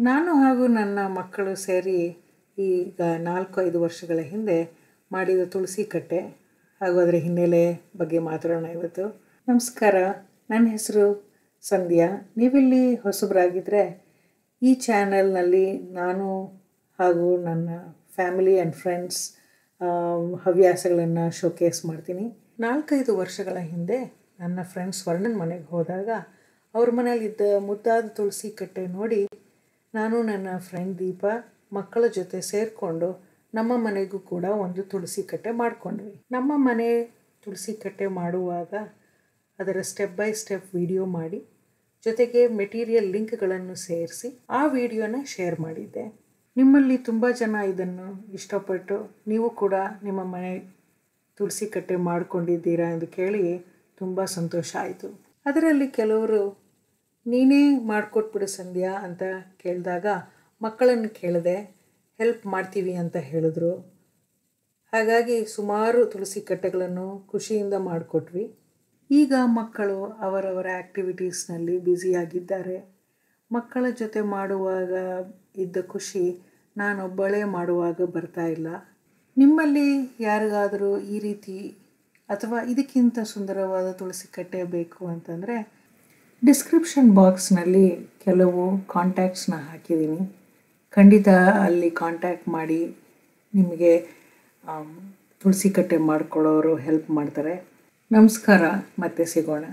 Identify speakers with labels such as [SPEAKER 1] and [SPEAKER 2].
[SPEAKER 1] ನಾನು ಹಾಗೂ ನನ್ನ ಮಕ್ಕಳು ಸೇರಿ ಈಗ 4-5 ವರ್ಷಗಳ ಹಿಂದೆ ಮಾಡಿದ ತುಳಸಿ ಕಟ್ಟೆ ಹಾಗೂ ಅದರ ಹಿನ್ನೆಲೆ ಬಗ್ಗೆ ಮಾತಾಡೋಣ ಇವತ್ತು. ನಮಸ್ಕಾರ, ನನ್ನ ಹೆಸರು ಸಂಧ್ಯಾ. ನೀವಿಲ್ಲಿ ಹೊಸಬರಾಗಿದ್ದರೆ ಈ ಚಾನಲ್ನಲ್ಲಿ ನಾನು ಹಾಗೂ ನನ್ನ ಫ್ಯಾಮಿಲಿ ಆ್ಯಂಡ್ ಫ್ರೆಂಡ್ಸ್ ಹವ್ಯಾಸಗಳನ್ನು ಶೋಕೇಸ್ ಮಾಡ್ತೀನಿ. 4-5 ವರ್ಷಗಳ ಹಿಂದೆ ನನ್ನ ಫ್ರೆಂಡ್ಸ್ ವರ್ಣನ ಮನೆಗೆ ಹೋದಾಗ ಅವ್ರ ಮನೇಲಿದ್ದ ಮುದ್ದಾದ ತುಳಸಿ ಕಟ್ಟೆ ನೋಡಿ ನಾನು ನನ್ನ ಫ್ರೆಂಡ್ ದೀಪ ಮಕ್ಕಳ ಜೊತೆ ಸೇರಿಕೊಂಡು ನಮ್ಮ ಮನೆಗೂ ಕೂಡ ಒಂದು ತುಳಸಿ ಕಟ್ಟೆ ಮಾಡಿಕೊಂಡ್ವಿ. ನಮ್ಮ ಮನೆ ತುಳಸಿ ಕಟ್ಟೆ ಮಾಡುವಾಗ ಅದರ ಸ್ಟೆಪ್ ಬೈ ಸ್ಟೆಪ್ ವಿಡಿಯೋ ಮಾಡಿ ಜೊತೆಗೆ ಮೆಟೀರಿಯಲ್ ಲಿಂಕ್ಗಳನ್ನು ಸೇರಿಸಿ ಆ ವಿಡಿಯೋನ ಶೇರ್ ಮಾಡಿದ್ದೆ. ನಿಮ್ಮಲ್ಲಿ ತುಂಬ ಜನ ಇದನ್ನು ಇಷ್ಟಪಟ್ಟು ನೀವು ಕೂಡ ನಿಮ್ಮ ಮನೆ ತುಳಸಿ ಕಟ್ಟೆ ಮಾಡಿಕೊಂಡಿದ್ದೀರಾ ಎಂದು ಕೇಳಿ ತುಂಬ ಸಂತೋಷ ಆಯಿತು. ಅದರಲ್ಲಿ ಕೆಲವರು ನೀನೇ ಮಾಡಿಕೊಟ್ಬಿಡು ಸಂಧ್ಯಾ ಅಂತ ಕೇಳಿದಾಗ ಮಕ್ಕಳನ್ನು ಕೇಳಿದೆ, ಹೆಲ್ಪ್ ಮಾಡ್ತೀವಿ ಅಂತ ಹೇಳಿದ್ರು. ಹಾಗಾಗಿ ಸುಮಾರು ತುಳಸಿ ಕಟ್ಟೆಗಳನ್ನು ಖುಷಿಯಿಂದ ಮಾಡಿಕೊಟ್ವಿ. ಈಗ ಮಕ್ಕಳು ಅವರವರ ಆ್ಯಕ್ಟಿವಿಟೀಸ್ನಲ್ಲಿ ಬ್ಯುಸಿಯಾಗಿದ್ದಾರೆ. ಮಕ್ಕಳ ಜೊತೆ ಮಾಡುವಾಗ ಇದ್ದ ಖುಷಿ ನಾನೊಬ್ಬಳೇ ಮಾಡುವಾಗ ಬರ್ತಾ ಇಲ್ಲ. ನಿಮ್ಮಲ್ಲಿ ಯಾರಿಗಾದರೂ ಈ ರೀತಿ ಅಥವಾ ಇದಕ್ಕಿಂತ ಸುಂದರವಾದ ತುಳಸಿ ಕಟ್ಟೆ ಬೇಕು ಅಂತಂದರೆ ಡಿಸ್ಕ್ರಿಪ್ಷನ್ ಬಾಕ್ಸ್ನಲ್ಲಿ ಕೆಲವು ಕಾಂಟ್ಯಾಕ್ಟ್ಸ್ನ ಹಾಕಿದ್ದೀನಿ. ಖಂಡಿತ ಅಲ್ಲಿ ಕಾಂಟ್ಯಾಕ್ಟ್ ಮಾಡಿ ನಿಮಗೆ ತುಳಸಿ ಕಟ್ಟೆ ಮಾಡಿಕೊಡೋರು ಹೆಲ್ಪ್ ಮಾಡ್ತಾರೆ. ನಮಸ್ಕಾರ, ಮತ್ತೆ ಸಿಗೋಣ.